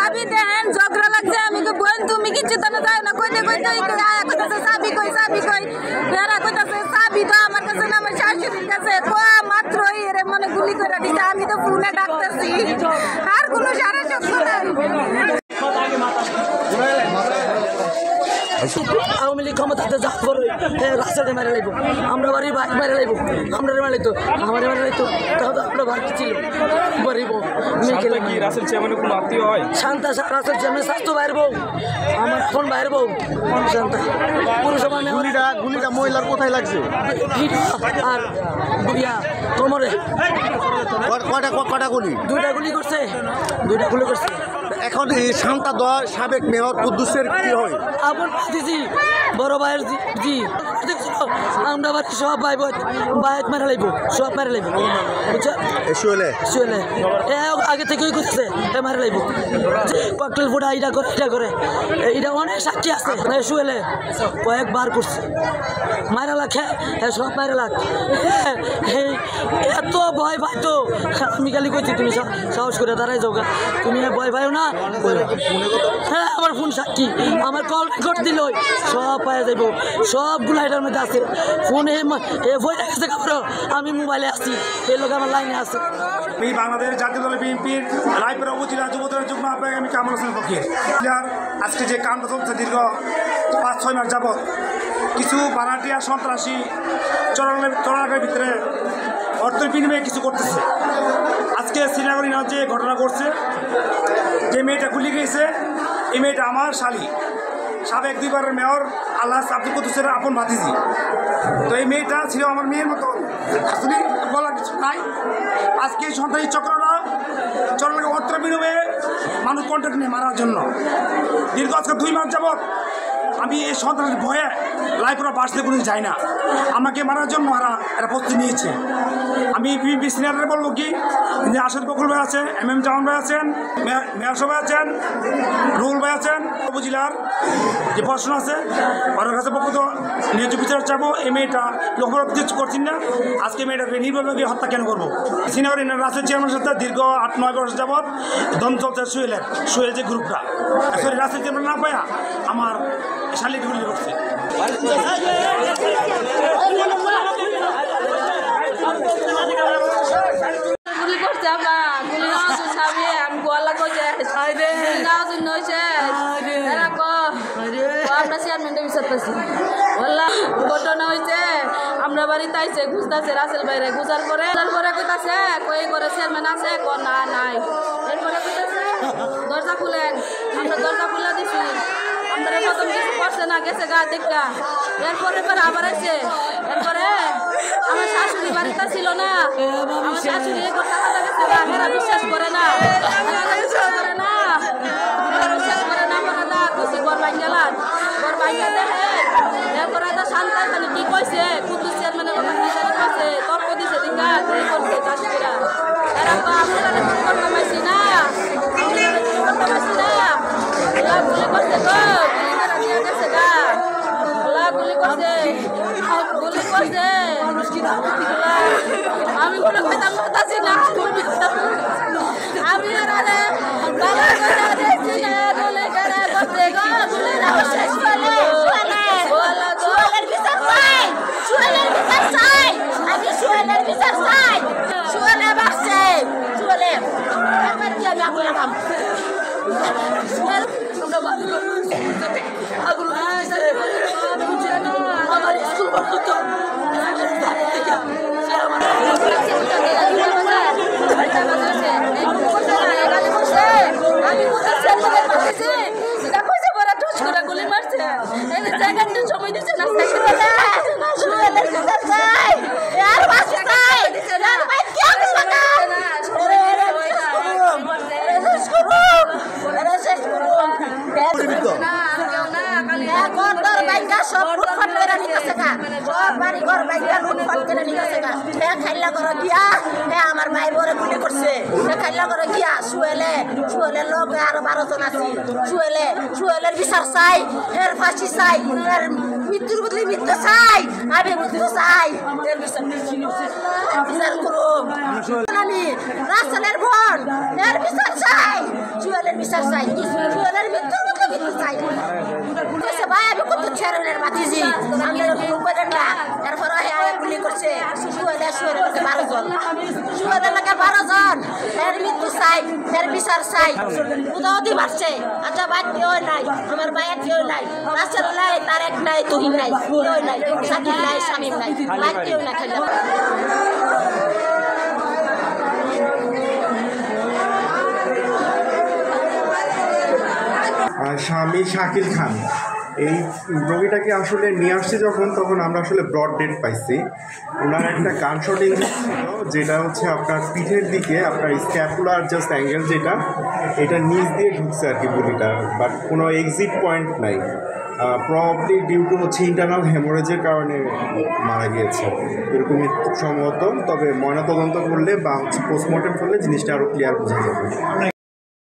চাবি দেন ঝগড়া লাগছে আমি বোন তুমি কিছু তো না যাও না কইতে কইতে আয়া কইতাছে চাবি কই বেরা কইতাছে চাবি দাও আমার কাছে না আমার শাশুড়ির কাছে কোয়া মাত্রই এর মনে গুলি করে দিছে আমি তো ফোনে ডাকতেছি আর কোনো সারা শব্দ নাই আওয়ামী লীগ ক্ষমতাতে যা করবে রাস্তাতে মেরে লাগবো আমরা বাড়ি মেরে লাগবো আমরা মেরে লাগতো আমার মেরে লাগতো তাহলে আমরা বাড়িতে ছিল বাড়িব রাসেল চেয়ারম্যানের কোনো আত্মীয় হয় শান্তা রাসেল চেয়ারম্যান স্বাস্থ্য বাইর বউ আমার এখন বাইর বউ শান্তা পুরো সময় গুলিটা মহিলার কোথায় লাগছে আর বুড়িয়া কোমরে কটা গুলি দুইটা গুলি করছে এখন এই শান্তা দেওয়া সাবেক মেয়র কুদ্দুসের কি হয় আপন দিদি বড় ভাইয়ের জি আমরা বাড়ি সব ভাই বাইক মেরে লাগবো সব মেরে লাগবো বুঝছো শুয়েলে আগে থেকেই করছে মেরে লাগবো ককটেল ফুটা এটা করে এটা অনেক সাক্ষী আছে শুয়েলে কয়েকবার করছে মারা লাখ সব মারা লাখ এত ভয় পাইতো আমি খালি কইছি তুমি সাহস করে দাঁড়াই যাও তুমি ভয় পাইও না হ্যাঁ আমার ফোন সাক্ষী আমার কল রেকর্ড দিল সব পাওয়া যাইব সবগুলো এটার মধ্যে আছে ফোন ভয় রাখছে কাপড় আমি মোবাইলে আসছি এই লোক আমার লাইনে আছে আমি বাংলাদেশ জাতীয় দল বিএনপির রায়পুর উপজেলা যুবদলের যুগ্ম আহ্বায়ক আমি কামরুল হোসেনের পক্ষে আজকে যে কাণ্ড চলছে দীর্ঘ 5-6 মাস যাবৎ কিছু ভাড়াটিয়া সন্ত্রাসী চরণের ভিতরে অর্থের বিনিময়ে কিছু করতেছে আজকে শ্রীনগর যে ঘটনা ঘটছে যে মেয়েটা গুলি গিয়েছে এই মেয়েটা আমার শালী সাবেক 2বারের মেয়র আল্লাহ আব্দুল কুদ্দুসের আপন ভাতিজি তো এই মেয়েটা ছিল আমার মেয়ের মতো আসলে বলার কিছু নাই আজকে এই সন্ত্রাসী চক্ররা চরণের অর্থের বিনিময়ে মানুষ কন্ট্যাক্ট নিয়ে মারার জন্য দীর্ঘ আজকে 2 মাস যাবৎ আমি এই সন্ত্রাসের ভয়ে লাইপুরা বাসতে কোনো যাই না আমাকে মারার জন্য এরা প্রস্তুতি নিয়েছে আমি বিএনপি সিনিয়ররা বলবো কি যে আসাদ বকুল ভাই আছে MM জামান ভাই আছেন মেয়র সবাই আছেন রুল ভাই আছেন উপজেলার যে পড়াশোনা আছে ওর কাছে পক্ষ তো ন্যায্য বিচার চাবো এই মেয়েটা লোকবরত কিছু করছেন না আজকে মেয়েটাকে নির্ভরভাবে হত্যা কেন করবো সিনিয়র রাসেল চেয়ারম্যানের সাথে দীর্ঘ 8-9 বছর যাবৎ দ্বন্দ্ব চলছে সোহেল যে গ্রুপটা আসলে রাসেল চেয়ারম্যান না পায়া আমার শালিক গুলি করছে গুলি করছে গুলি সামনে আমি গোয়ালা করছে আমরা চেয়ারম্যানটা বিচার পাচ্ছি বললাম ঘটনা হয়েছে আমরা বাড়িতে আইছে খুঁজতেছে রাসেল বাইরে গুজার পরে কইতাছে কই করে চেয়ারম্যান আছে না নাই এরপরে কইতাছে দরজা খুলেন আমরা দরজা খুলে দিছি আমরা প্রথম কিছু করছে না গেছে গা দেখা এরপরে আবার আসছে এরপরে আমার শাশুড়ি বাড়িতে ছিল না আমার শাশুড়ি কথা গেছে এরা বিশ্বাস করে না ঘর ভাঙ্গা দেখে এরপরে শান্তা খালি কি কইছে কুদ্দুস চেয়ারম্যানের কথা কি জানি কইছে তর্ক দিছে দিকা গুলি করছে চাষিরা এরা তো আমরা করতে পাইছি না গুলি করছে তো গুলি গেছে গা গুলি করছে আমি কোনো কথা বলতেছি না আমি গুলি মারছে সময় দিচ্ছে না আমার ভাই বরে গুলি করছে খাইলা করে গিয়া সুয়েলের লোক আরো 12 জন আছে সুয়েলের বিচার চাই এর ফাঁসি চাই এর মৃত্যুর বদলে মৃত্যু চাই আমি মৃত্যু চাই এর বিচার করুন আমি রাসেলের বোন এর বিচার চাই জুয়েলের বিচার চাই জুয়েলের মৃত্যুর মতো মৃত্যু চাই কইছে ভাই আমি কত ছেড়ের বাতিজি আমি এরকম করেন না এরপরে আয়া গুলি করছে জুয়েলের 12 জন জুয়েলের লাগে 12 জন এর মৃত্যু চাই এর বিচার চাই উদাওদি বাড়ছে আচ্ছা ভাই কেউ নাই আমার ভাইয়ের কেউ নাই রাসেল নাই তারেক নাই তুহিন নাই কেউ নাই সাকিব নাই শামীম নাই ভাই কেউ না খালি স্বামী শাকিল খান এই রোগীটাকে আসলে নিয়ে আসছি যখন তখন আমরা আসলে ব্রড ডেড পাইছি। ওনার একটা গানশট ইঞ্জুরি ছিল, যেটা হচ্ছে আপনার পিঠের দিকে আপনার স্ক্যাপুলার জাস্ট অ্যাঙ্গেল যেটা এটা নিচ দিয়ে ঢুকছে আর কি গুলিটা, বাট কোনো এক্সিট পয়েন্ট নাই। প্রবলি ডিউ টু হচ্ছে ইন্টারনাল হেমোরেজের কারণে মারা গিয়েছে এরকমই সম্ভবত। তবে ময়নাতদন্ত করলে বা হচ্ছে পোস্টমর্টেম করলে জিনিসটা আরও ক্লিয়ার বোঝা যাবে।